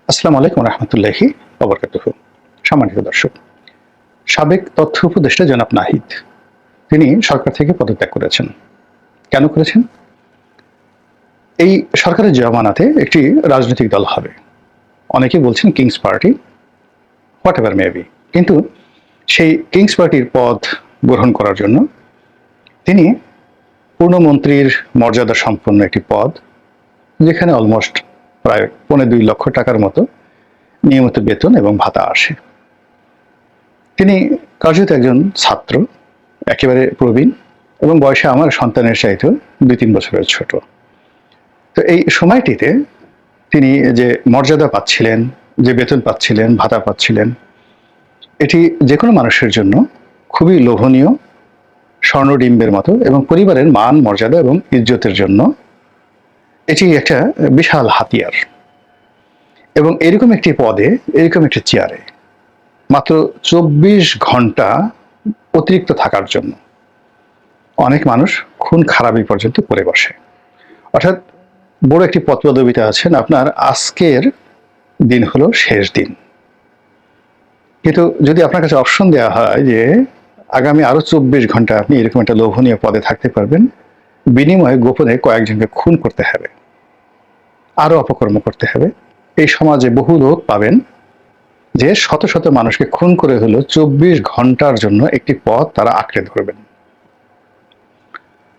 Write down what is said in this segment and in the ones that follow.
আসসালামু আলাইকুম রহমতুল্লাহি ওয়া বারাকাতুহু। সম্মানিত দর্শক, সাবেক তথ্য উপদেষ্টা জনাব নাহিদ তিনি সরকার থেকে পদত্যাগ করেছেন। কেন করেছেন? এই সরকারের জমানাতে একটি রাজনৈতিক দল হবে, অনেকেই বলছেন kings party, whatever maybe, কিন্তু সেই কিংস পার্টির পদ গ্রহণ করার জন্য তিনি পূর্ণমন্ত্রীর মর্যাদা সম্পন্ন একটি পদ, যেখানে অলমোস্ট প্রায় 2.25 লক্ষ টাকার মতো নিয়মিত বেতন এবং ভাতা আসে। তিনি কার্যত একজন ছাত্র, একেবারে প্রবীণ এবং বয়সে আমার সন্তানের চাইতেও 2-3 বছরের ছোট। তো এই সময়টিতে তিনি যে মর্যাদা পাচ্ছিলেন, যে বেতন পাচ্ছিলেন, ভাতা পাচ্ছিলেন, এটি যে কোনো মানুষের জন্য খুবই লোভনীয়, স্বর্ণডিম্বের মতো, এবং পরিবারের মান মর্যাদা এবং ইজ্জতের জন্য এটি একটা বিশাল হাতিয়ার। এবং এরকম একটি পদে, এরকম একটি চেয়ারে মাত্র 24 ঘন্টা অতিরিক্ত থাকার জন্য অনেক মানুষ খুন খারাপি পর্যন্ত করে বসে। অর্থাৎ বড় একটি পদপদবিতে আছেন, আপনার আজকের দিন হলো শেষ দিন, কিন্তু যদি আপনার কাছে অপশন দেওয়া হয় যে আগামী আরো 24 ঘন্টা আপনি এরকম একটা লোভনীয় পদে থাকতে পারবেন, বিনিময়ে গোপনে কয়েকজনকে খুন করতে হবে, আরো অপকর্ম করতে হবে, এই সমাজে বহু লোক পাবেন যে শত শত মানুষকে খুন করে হলো 24 ঘন্টার জন্য একটি পদ তারা আঁকড়ে ধরবেন।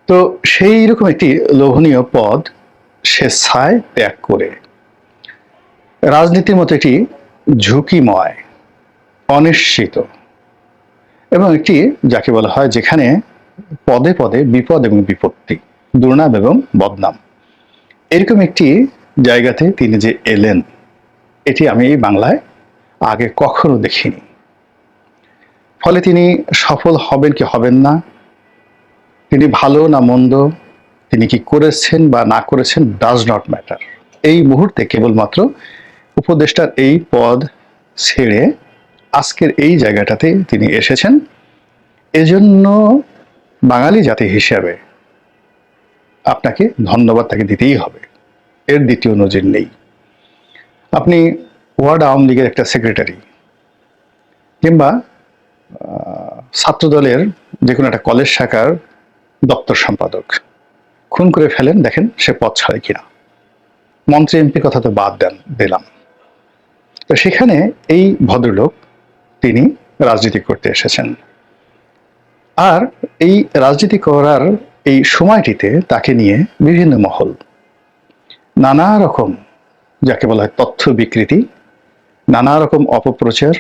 তো সেই রকম একটি লোভনীয় পদ স্বেচ্ছায় ত্যাগ করে রাজনীতির মতো একটি ঝুঁকিময়, অনিশ্চিত এবং একটি যাকে বলা হয় যেখানে পদে পদে বিপদ এবং বিপত্তি, দুর্নাম এবং বদনাম, এরকম একটি জায়গাতে তিনি যে এলেন, এটি আমি এই বাংলায় আগে কখনো দেখিনি। ফলে তিনি সফল হবেন কি হবেন না, তিনি ভালো না মন্দ, তিনি কি করেছেন বা না করেছেন, ডাজ নট ম্যাটার। এই মুহূর্তে কেবলমাত্র উপদেষ্টার এই পদ ছেড়ে আজকের এই জায়গাটাতে তিনি এসেছেন, এজন্য বাঙালি জাতি হিসেবে আপনাকে ধন্যবাদ তাকে দিতেই হবে, এর দ্বিতীয় নজির নেই। আপনি ওয়ার্ড আওয়ামী লীগের একটা সেক্রেটারি কিংবা ছাত্রদলের যে কোনো একটা কলেজ শাখার দপ্তর সম্পাদক, খুন করে ফেলেন, দেখেন সে পদ ছাড়ে কিনা। মন্ত্রী এমপি কথা তো বাদ দিলাম, তো সেখানে এই ভদ্রলোক তিনি রাজনীতি করতে এসেছেন, আর এই রাজনীতি করার এই সময়টিতে তাকে নিয়ে বিভিন্ন মহল নানা রকম, যাকে বলা হয় তথ্য বিকৃতি, নানা রকম অপপ্রচার,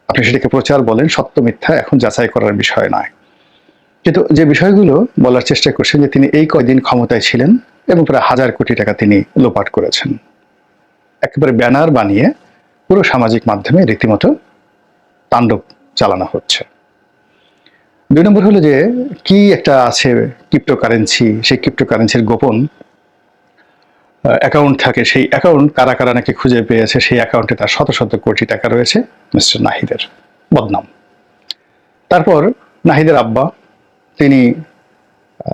আপনি সেটাকে প্রচার বলেন, সত্য মিথ্যা এখন যাচাই করার বিষয় নয়, কিন্তু যে বিষয়গুলো বলার চেষ্টা করছেন যে তিনি এই কয়দিন ক্ষমতায় ছিলেন এবং প্রায় 1000 কোটি টাকা তিনি লোপাট করেছেন, একেবারে ব্যানার বানিয়ে পুরো সামাজিক মাধ্যমে রীতিমতো তাণ্ডব চালানো হচ্ছে। 2 নম্বর হলো যে কি একটা আছে ক্রিপ্টোকারেন্সি, সেই ক্রিপ্টোকারেন্সির গোপন অ্যাকাউন্ট থাকে, সেই অ্যাকাউন্ট কারা কারা নাকি খুঁজে পেয়েছে, সেই অ্যাকাউন্টে তার শত শত কোটি টাকা রয়েছে, মিস্টার নাহিদের বদনাম। তারপর নাহিদের আব্বা, তিনি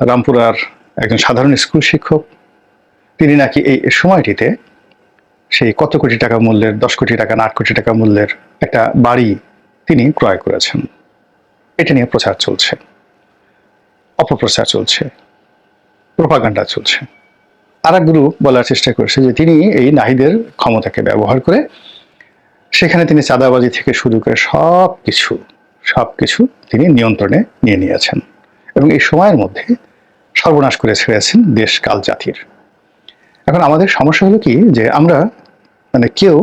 রামপুরার একজন সাধারণ স্কুল শিক্ষক, তিনি নাকি এই সময়টিতে সেই কত কোটি টাকা মূল্যের, 10 কোটি টাকা না 8 কোটি টাকা মূল্যের একটা বাড়ি তিনি ক্রয় করেছেন। এটা নিয়ে প্রচার চলছে, অপপ্রচার চলছে, প্রোপাগান্ডা চলছে। আর এক গ্রুপ বলার চেষ্টা করছে যে তিনি এই নাহিদের ক্ষমতাকে ব্যবহার করে সেখানে তিনি চাঁদাবাজি থেকে শুরু করে সবকিছু তিনি নিয়ন্ত্রণে নিয়ে নিয়েছেন এবং এই সময়ের মধ্যে সর্বনাশ করে ছেড়েছেন দেশ কাল জাতির। এখন আমাদের সমস্যা হলো কি, যে আমরা মানে কেউ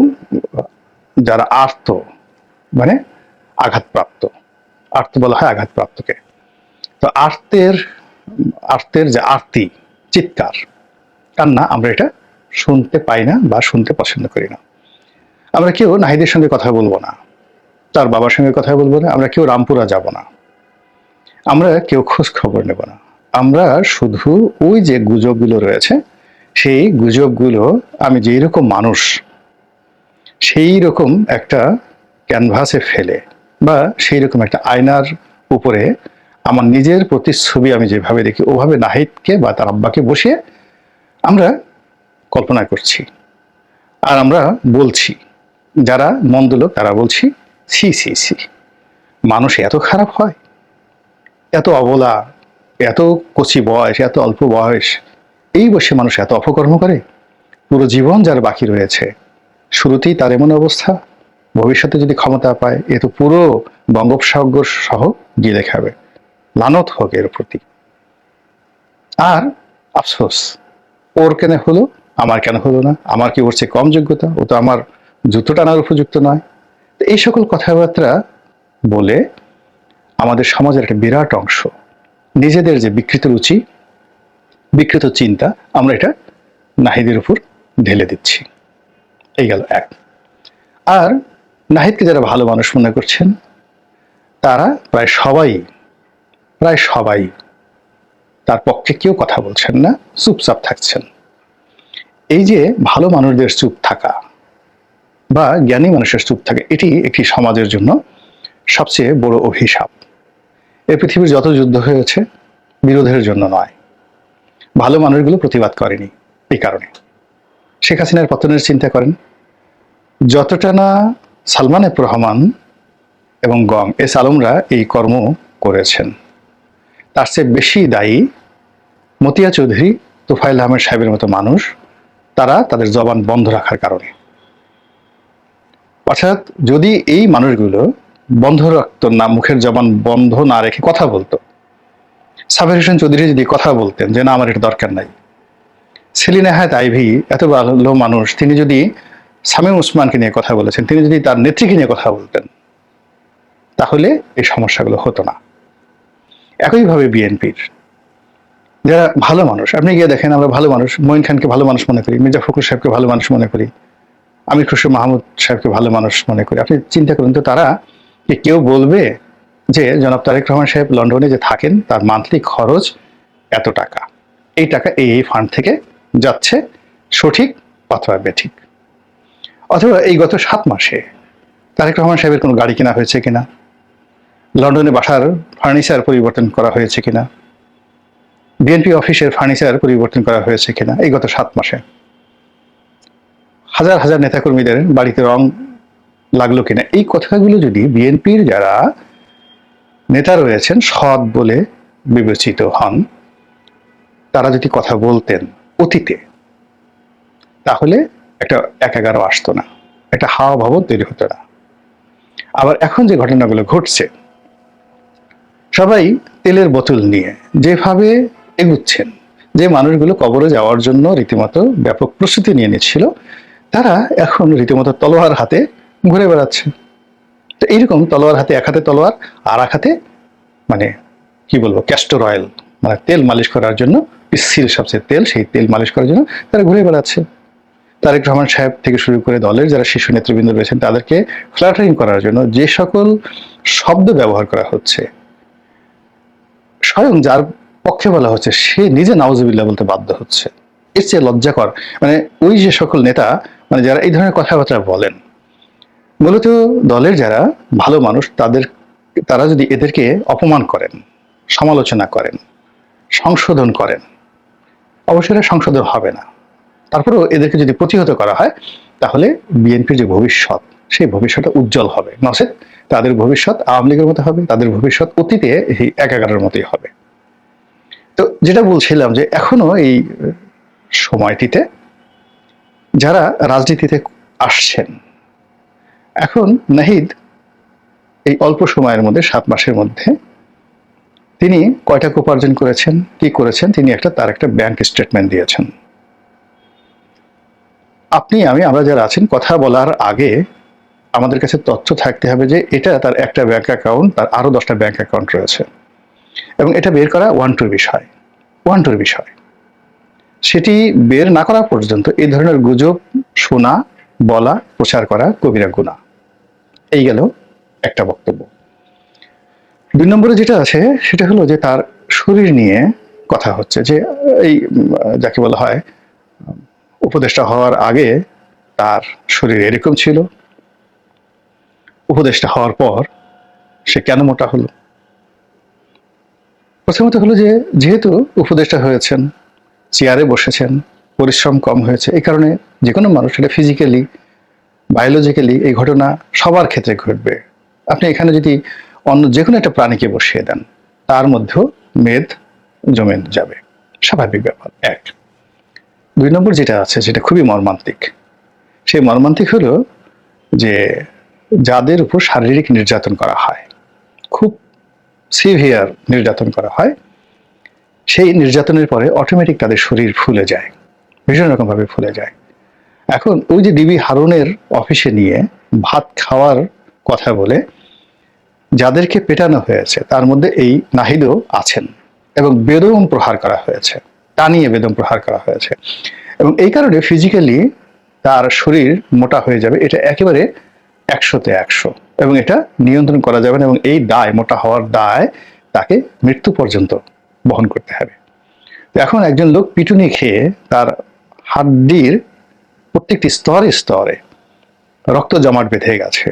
যারা আর্ত, মানে আঘাতপ্রাপ্ত, আর্ত বলা হয় আঘাতপ্রাপ্তকে, তো আর্তের যে আরতি, চিৎকার, কান্না, আমরা এটা শুনতে পাই না বা শুনতে পছন্দ করি না। আমরা কেউ নাহিদের সঙ্গে কথা বলবো না, তার বাবার সঙ্গে কথা বলবো না, আমরা কেউ রামপুরা যাব না, আমরা কেউ খোঁজ খবর নেব না। আমরা শুধু ওই যে গুজবগুলো রয়েছে, সেই গুজবগুলো আমি যেই রকম মানুষ সেই রকম একটা ক্যানভাসে ফেলে বা সেই রকম একটা আয়নার উপরে আমার নিজের প্রতিচ্ছবি আমি যেভাবে দেখি, ওভাবে নাহিদকে বা তার আব্বাকে বসিয়ে আমরা কল্পনা করছি। আর আমরা বলছি, যারা মন্দ লোক তারা বলছি, ছি ছি ছি, মানুষ এত খারাপ হয়, এত অবলা, এত কচি বয়স, এত অল্প বয়স, এই বয়সে মানুষ এত অপকর্ম করে, পুরো জীবন যার বাকি রয়েছে, শুরুতেই তার এমন অবস্থা, ভবিষ্যতে যদি ক্ষমতা পায় এ তো পুরো বঙ্গোপসাগর সহ গিলে খাবে। লানত হোক এর প্রতি। আর আফসোস, ওর কেন হলো, আমার কেন হলো না, আমার কি ওর চেয়ে কম যোগ্যতা, ও তো আমার জুতো টানার উপযুক্ত নয়। তো এই সকল কথাবার্তা বলে আমাদের সমাজের একটা বিরাট অংশ নিজেদের যে বিকৃত রুচি, বিকৃত চিন্তা, আমরা এটা নাহিদের উপর ঢেলে দিচ্ছি। এই গেল এক। আর নাহিদকে যারা ভালো মানুষ মনে করছেন তারা প্রায় সবাই তার পক্ষে কেউ কথা বলছেন না, চুপচাপ থাকছেন। এই যে ভালো মানুষদের চুপ থাকা বা জ্ঞানী মানুষের চুপ থাকা, এটি একটি সমাজের জন্য সবচেয়ে বড় অভিশাপ। এই পৃথিবীর যত যুদ্ধ হয়েছে বিরোধের জন্য নয়, ভালো মানুষগুলো প্রতিবাদ করেনি। এই কারণে শেখ হাসিনার পতনের চিন্তা করেন, যতটা না সালমান এফ রহমান এবং গং এস আলমরা এই কর্ম করেছেন, তার চেয়ে বেশি দায়ী মতিয়া চৌধুরী, তোফায়েল আহমেদ সাহেবের মতো মানুষ, তারা তাদের জবান বন্ধ রাখার কারণে। অর্থাৎ যদি এই মানুষগুলো বন্ধ রাখত না, মুখের জবান বন্ধ না রেখে কথা বলতো, সাবের হোসেন চৌধুরী যদি কথা বলতেন যে না আমার এটা দরকার নাই, সেলিনা হায়াত আইভি এত ভালো মানুষ, তিনি যদি শামীম ওসমানকে নিয়ে কথা বলেছেন, তিনি যদি তার নেত্রীকে নিয়ে কথা বলতেন, তাহলে এই সমস্যাগুলো হতো না। একইভাবে বিএনপির যারা ভালো মানুষ, আপনি গিয়ে দেখেন, আমরা ভালো মানুষ, মঈন খানকে ভালো মানুষ মনে করি, মির্জা ফখরুল সাহেবকে ভালো মানুষ মনে করি, আমির খুসরো মাহমুদ সাহেবকে ভালো মানুষ মনে করি। আপনি চিন্তা করুন তো, তারা কেউ বলবে যে জনাব তারেক রহমান সাহেব লন্ডনে যে থাকেন তার মান্থলি খরচ এত টাকা, এই টাকা এই ফান্ড থেকে যাচ্ছে, সঠিক অথবা বেঠিক? অথবা এই গত 7 মাসে তারেক রহমান সাহেবের কোনো গাড়ি কেনা হয়েছে কিনা, লন্ডনে বাসার ফার্নিচার পরিবর্তন করা হয়েছে কিনা, বিএনপি অফিসের ফার্নিচার পরিবর্তন করা হয়েছে কিনা, এই গত 7 মাসে হাজার হাজার নেতাকর্মীদের বাড়িতে রং লাগলো কিনা, এই কথাগুলো যদি বিএনপির যারা নেতা রয়েছেন সৎ বলে বিবেচিত হন, তারা যদি কথা বলতেন অতীতে, তাহলে একটা 1-11 আসতো না, একটা হাওয়া ভবন তৈরি হতো না। আবার এখন যে ঘটনাগুলো ঘটছে, সবাই তেলের বোতল নিয়ে যেভাবে এগুচ্ছেন, যে মানুষগুলো কবরে যাওয়ার জন্য রীতিমতো ব্যাপক প্রস্তুতি নিয়ে নিচ্ছিল, তারা এখন রীতিমতো তলোয়ার হাতে ঘুরে বেড়াচ্ছে। তো এইরকম তলোয়ার হাতে, এক হাতে তলোয়ার আর এক হাতে মানে কি বলবো, ক্যাস্টর অয়েল, মানে তেল মালিশ করার জন্য, পিচ্ছিল সবচেয়ে তেল, সেই তেল মালিশ করার জন্য তারা ঘুরে বেড়াচ্ছে। তারেক রহমান সাহেব থেকে শুরু করে দলের যারা শীর্ষ নেতৃবৃন্দ রয়েছেন তাদেরকে ফ্ল্যাটারিং করার জন্য যে সকল শব্দ ব্যবহার করা হচ্ছে, স্বয়ং যার পক্ষে বলা হচ্ছে সে নিজে নাউজুবিল্লাহ বলতে বাধ্য হচ্ছে। এর চেয়ে লজ্জাকর, মানে ওই যে সকল নেতা, মানে যারা এই ধরনের কথাবার্তা বলেন, মূলত দলের যারা ভালো মানুষ তারা যদি এদেরকে অপমান করেন, সমালোচনা করেন, সংশোধন করেন, অবশ্যই সংশোধন হবে না, তারপরেও এদেরকে যদি প্রতিহত করা হয়, তাহলে বিএনপির যে ভবিষ্যৎ, সেই ভবিষ্যৎটা উজ্জ্বল হবে। নচেত তাদের ভবিষ্যৎ আওয়ামী লীগের মতো হবে, তাদের ভবিষ্যৎ অতীতে এই 11-এর মতোই হবে। তো যেটা বলছিলাম যে এখনো এই সময়টিতে যারা রাজনীতিতে আসছেন, এখন নাহিদ এই অল্প সময়ের মধ্যে 7 মাসের মধ্যে তিনি কয় টাকা উপার্জন করেছেন, কি করেছেন, তিনি তার একটা ব্যাংক স্টেটমেন্ট দিয়েছেন। আপনি আমরা যারা আছেন, কথা বলার আগে আমাদের কাছে তথ্য থাকতে হবে যে এটা তার একটা ব্যাংক অ্যাকাউন্ট, তার আরো 10টা ব্যাংক অ্যাকাউন্ট রয়েছে, এবং এটা বের করা ওয়ান টুর বিষয়। সেটি বের না করা পর্যন্ত এই ধরনের গুজব শোনা, বলা, প্রচার করা কবিরা গুনাহ। এই গেল একটা বক্তব্য। 2 নম্বরে যেটা আছে সেটা হলো যে তার শরীর নিয়ে কথা হচ্ছে, যে এই যাকে বলা হয় উপদেষ্টা হওয়ার আগে তার শরীর এরকম ছিল, উপদেষ্টা হওয়ার পর সে কেন মোটা হলো। প্রথমত হলো যে যেহেতু উপদেষ্টা হয়েছেন, চেয়ারে বসেছেন, পরিশ্রম কম হয়েছে, এই কারণে যে কোনো মানুষ, এটা ফিজিক্যালি বায়োলজিক্যালি এই ঘটনা সবার ক্ষেত্রে ঘটবে। আপনি এখানে যদি অন্য যে কোনো একটা প্রাণীকে বসিয়ে দেন, তার মধ্যেও মেদ জমে যাবে, স্বাভাবিক ব্যাপার। এক। 2 নম্বর যেটা আছে, যেটা খুবই মর্মান্তিক, সেই মর্মান্তিক হলো যে যাদের উপর শারীরিক নির্যাতন করা হয়, খুব সিভিয়ার নির্যাতন করা হয়, সেই নির্যাতনের পরে অটোমেটিক তাদের শরীর ফুলে যায়, ভীষণ রকমভাবে ফুলে যায়। এখন ওই যে ডিবি হারুনের অফিসে নিয়ে ভাত খাওয়ার কথা বলে যাদেরকে পেটানো হয়েছে, তার মধ্যে এই নাহিদও আছেন, এবং বেদম প্রহার করা হয়েছে, টানিয়ে বেদম প্রহার করা হয়েছে, এবং এই কারণে ফিজিক্যালি তার শরীর মোটা হয়ে যাবে, এটা একেবারে 100-তে 100, এবং এটা নিয়ন্ত্রণ করা যাবে না, এবং এই দায়, মোটা হওয়ার দায় তাকে মৃত্যু পর্যন্ত বহন করতে হবে। এখন একজন লোক পিটুনি খেয়ে তার হাড্ডির প্রত্যেকটি স্তরে স্তরে রক্ত জমাট বেঁধে গেছে,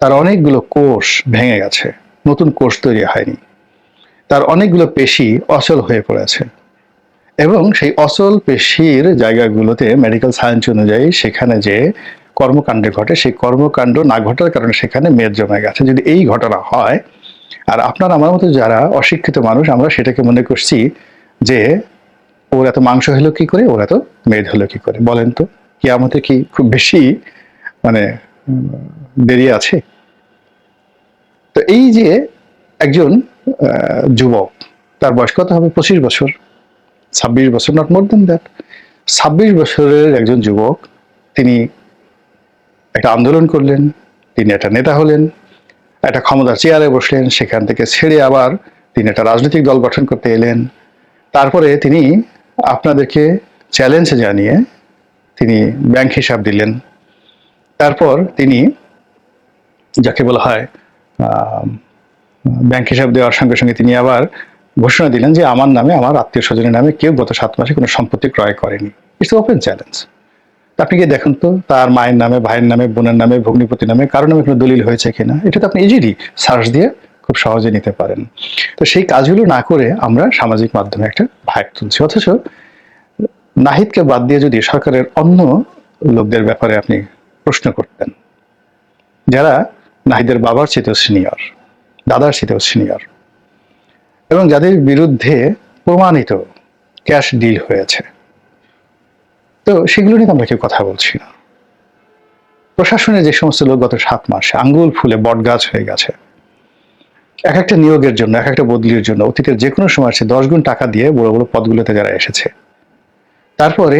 তার অনেকগুলো কোষ ভেঙে গেছে, নতুন কোষ তৈরি হয়নি, তার অনেকগুলো পেশি অচল হয়ে পড়েছে, এবং সেই অচল পেশির জায়গাগুলোতে মেডিকেল সায়েন্স অনুযায়ী সেখানে যে কর্মকাণ্ড ঘটে, সেই কর্মকাণ্ড না ঘটার কারণে সেখানে মেদ জমে গেছে। যদি এই ঘটনা হয়, আর আপনার আমার মতো যারা অশিক্ষিত মানুষ, আমরা সেটাকে মনে করছি যে ওর এত মাংস হলো কি করে, ওর এত মেদ হলো কি করে, বলেন তো কিয়ামতে কি খুব বেশি মানে দেরি আছে? তো এই যে একজন যুবক, তার বয়স কত হবে? 25 বছর, 26 বছর, নট মোর দেন দ্যাট। 26 বছরের একজন যুবক, তিনি একটা আন্দোলন করলেন, তিনি একটা নেতা হলেন, একটা ক্ষমতার চেয়ারে বসলেন, সেখান থেকে ছেড়ে আবার তিনি একটা রাজনৈতিক দল গঠন করতে এলেন। তারপরে তিনি আপনাদেরকে চ্যালেঞ্জ জানিয়ে তিনি ব্যাংক হিসাব দিলেন। তারপর তিনি, যাকে বলা হয় ব্যাংক হিসাব দেওয়ার সঙ্গে সঙ্গে তিনি আবার ঘোষণা দিলেন যে আমার নামে, আমার আত্মীয় স্বজনের নামে কেউ গত 7 মাসে কোনো সম্পত্তি ক্রয় করেনি। It's open challenge. আপনি গিয়ে দেখুন তো তার মায়ের নামে, ভাইয়ের নামে, বোনের নামে, ভগ্নিপতির নামে কারোর নামে কোনো দলিল হয়েছে কিনা। এটা তো আপনি ইজিলি সার্চ দিয়ে খুব সহজে নিতে পারেন। তো সেই কাজগুলো না করে আমরা সামাজিক মাধ্যমে একটা ভাইব তুলছি, অথচ নাহিদকে বাদ দিয়ে যদি সরকারের অন্য লোকদের ব্যাপারে আপনি প্রশ্ন করতেন, যারা নাহিদের বাবার চেয়েও সিনিয়র, দাদার চেয়েও সিনিয়র, এবং যাদের বিরুদ্ধে প্রমাণিত ক্যাশ ডিল হয়েছে, তো সেগুলো নিয়ে আমরা কেউ কথা বলছি না। প্রশাসনের যে সমস্ত লোক গত 7 মাসে আঙ্গুল ফুলে বটগাছ হয়ে গেছে, এক একটা নিয়োগের জন্য, এক একটা বদলির জন্য অতীতের যে কোনো সময় সে 10 গুণ টাকা দিয়ে বড় বড় পদগুলোতে যারা এসেছে, তারপরে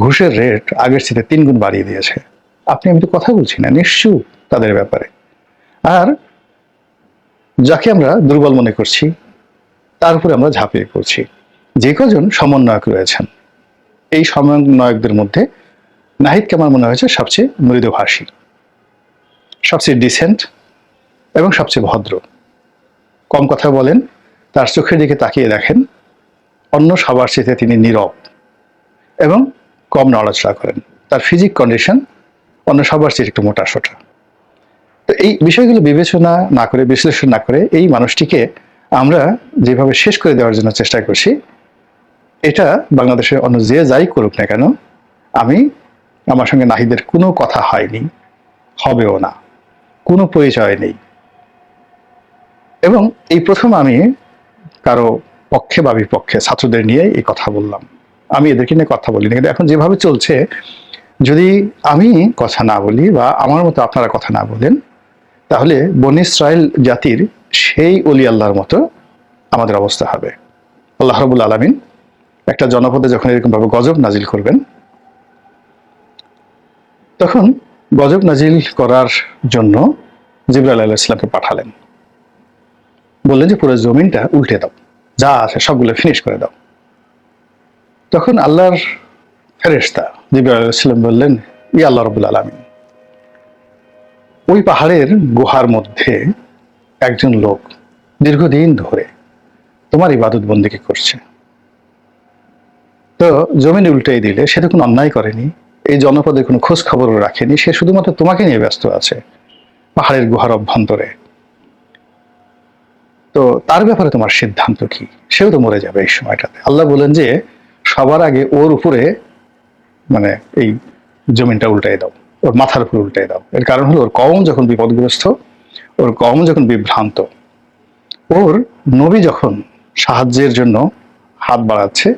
ঘুষের রেট আগের চেয়ে 3 গুণ বাড়িয়ে দিয়েছে। আপনি, আমি তো কথা বলছি না নিশ্চুপ তাদের ব্যাপারে। আর যাকে আমরা দুর্বল মনে করছি, তার উপরে আমরা ঝাঁপিয়ে পড়ছি। যে কজন সমন্বয়ক রয়েছেন, এই সমন্বয়কদের মধ্যে নাহিদকে আমার মনে হয়েছে সবচেয়ে মৃদুভাষী, সবচেয়ে ডিসেন্ট, এবং সবচেয়ে ভদ্র। কম কথা বলেন, তার চোখের দিকে তাকিয়ে দেখেন, অন্য সবার চেয়ে তিনি নীরব এবং কম নড়াচড়া করেন। তার ফিজিক কন্ডিশন অন্য সবার চেয়ে একটু মোটা সোটা। তো এই বিষয়গুলো বিবেচনা না করে, বিশ্লেষণ না করে, এই মানুষটিকে আমরা যেভাবে শেষ করে দেওয়ার জন্য চেষ্টা করছি, এটা বাংলাদেশের অন্য যে যাই করুক না কেন, আমার সঙ্গে নাহিদের কোনো কথা হয়নি, হবেও না, কোনো পরিচয় নেই। এবং এই প্রথম আমি কারো পক্ষে বা বিপক্ষে ছাত্রদের নিয়ে এই কথা বললাম। আমি এদেরকে নিয়ে কথা বলি না, কিন্তু এখন যেভাবে চলছে, যদি আমি কথা না বলি বা আমার মতো আপনারা কথা না বলেন, তাহলে বনী ইসরাইল জাতির সেই অলি আল্লাহর মতো আমাদের অবস্থা হবে। আল্লাহ রাব্বুল আলামিন একটা জনপদে যখন এরকম ভাবে গজব নাজিল করবেন, তখন গজব নাজিল করার জন্য জিবরাইল আলাইহিস সালামকে পাঠালেন, বললেন যে পুরো জমিনটা উল্টে দাও, যা আছে সবগুলো ফিনিশ করে দাও। তখন আল্লাহর ফেরেশতা জিবরাইল আলাইহিস সালাম বললেন, ইয়া আল্লাহ রাব্বুল আলামিন, ওই পাহাড়ের গুহার মধ্যে একজন লোক দীর্ঘদিন ধরে তোমার ইবাদত বন্দেগী করছে, তো জমিন উল্টেই দিলে, সে তো কোনো অন্যায় করেনি, এই জনপদে কোনো খোঁজ খবরও রাখেনি, সে শুধুমাত্র তোমাকে নিয়ে ব্যস্ত আছে পাহাড়ের গুহার অভ্যন্তরে। তো তার ব্যাপারে তোমার সিদ্ধান্ত কি? সেও তো মরে যাবে এই সময়টাতে। আল্লাহ বলেন যে সবার আগে ওর উপরে মানে এই জমিনটা উল্টাই দাও, ওর মাথার উপর উল্টাই দাও। এর কারণ হলো ওর কওম যখন বিপদগ্রস্ত, ওর কওম যখন বিভ্রান্ত, ওর নবী যখন সাহায্যের জন্য হাত বাড়াচ্ছে,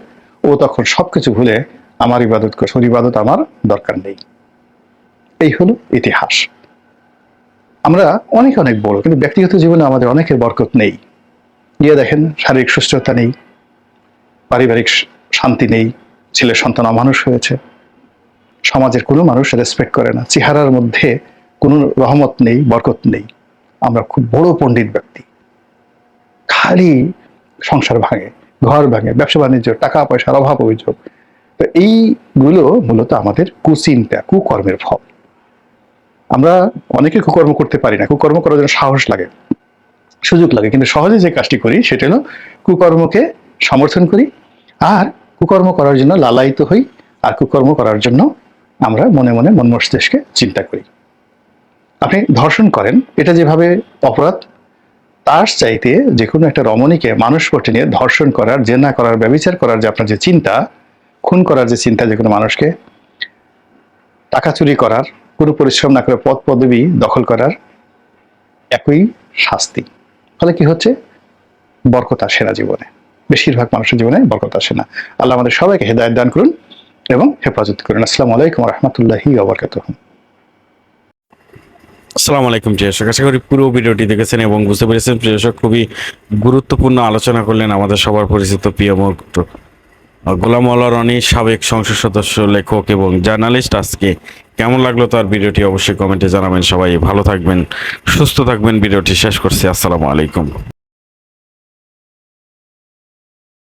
ও তখন সবকিছু ভুলে আমার ইবাদত করছে, ওর ইবাদত আমার দরকার নেই। এই হলো ইতিহাস। আমরা অনেক অনেক বড়, কিন্তু ব্যক্তিগত জীবনে আমাদের অনেকের বরকত নেই। গিয়ে দেখেন শারীরিক সুস্থতা নেই, পারিবারিক শান্তি নেই, ছেলের সন্তান অমানুষ হয়েছে, সমাজের কোনো মানুষ রেসপেক্ট করে না, চেহারার মধ্যে কোনো রহমত নেই, বরকত নেই। আমরা খুব বড় পণ্ডিত ব্যক্তি, খালি সংসার ভাঙে, ঘর ভাঙে, ব্যবসা বাণিজ্য, টাকা পয়সার অভাব, অভিযোগ। তো এইগুলো মূলত আমাদের কুচিন্তা, কুকর্মের ফল। আমরা অনেকে কুকর্ম করতে পারি না, কুকর্ম করার জন্য সাহস লাগে, সুযোগ লাগে, কিন্তু সহজে যে কাজটি করি সেটা হলো কুকর্মকে সমর্থন করি, আর কুকর্ম করার জন্য লালায়িত হই, আর কুকর্ম করার জন্য আমরা মনে মনে মন মস্তিষ্কে চিন্তা করি। আপনি ধর্ষণ করেন, এটা যেভাবে অপরাধ, তার চাইতে যে কোনো একটা রমণীকে মানুষ পটে নিয়ে ধর্ষণ করার, জেনা করার, ব্যভিচার করার যে আপনার যে চিন্তা, খুন করার যে চিন্তা, যে কোনো মানুষকে টাকা চুরি করার, কোনো পরিশ্রম না করে পদ পদবি দখল করার, একই শাস্তি। ফলে কি হচ্ছে? বরকত আসে না জীবনে, বেশিরভাগ মানুষের জীবনে বরকত আসে না। আল্লাহ আমাদের সবাইকে হেদায়েত দান করুন এবং হেফাজত করুন। আসসালামু আলাইকুম ওয়া রাহমাতুল্লাহি ওয়া বারাকাতুহু। আসসালামু আলাইকুম প্রিয় দর্শক, আশা করি পুরো ভিডিওটি দেখেছেন এবং বুঝতে পেরেছেন। প্রিয় দর্শক, খুবই গুরুত্বপূর্ণ আলোচনা করলেন আমাদের সবার পরিচিত প্রিয় মুখ গোলাম মাওলা রনি, সাবেক সংসদ সদস্য, লেখক এবং জার্নালিস্ট। আজকে কেমন লাগলো তার ভিডিওটি অবশ্যই কমেন্টে জানাবেন। সবাই ভালো থাকবেন, সুস্থ থাকবেন। ভিডিওটি শেষ করছি। আসসালামু আলাইকুম।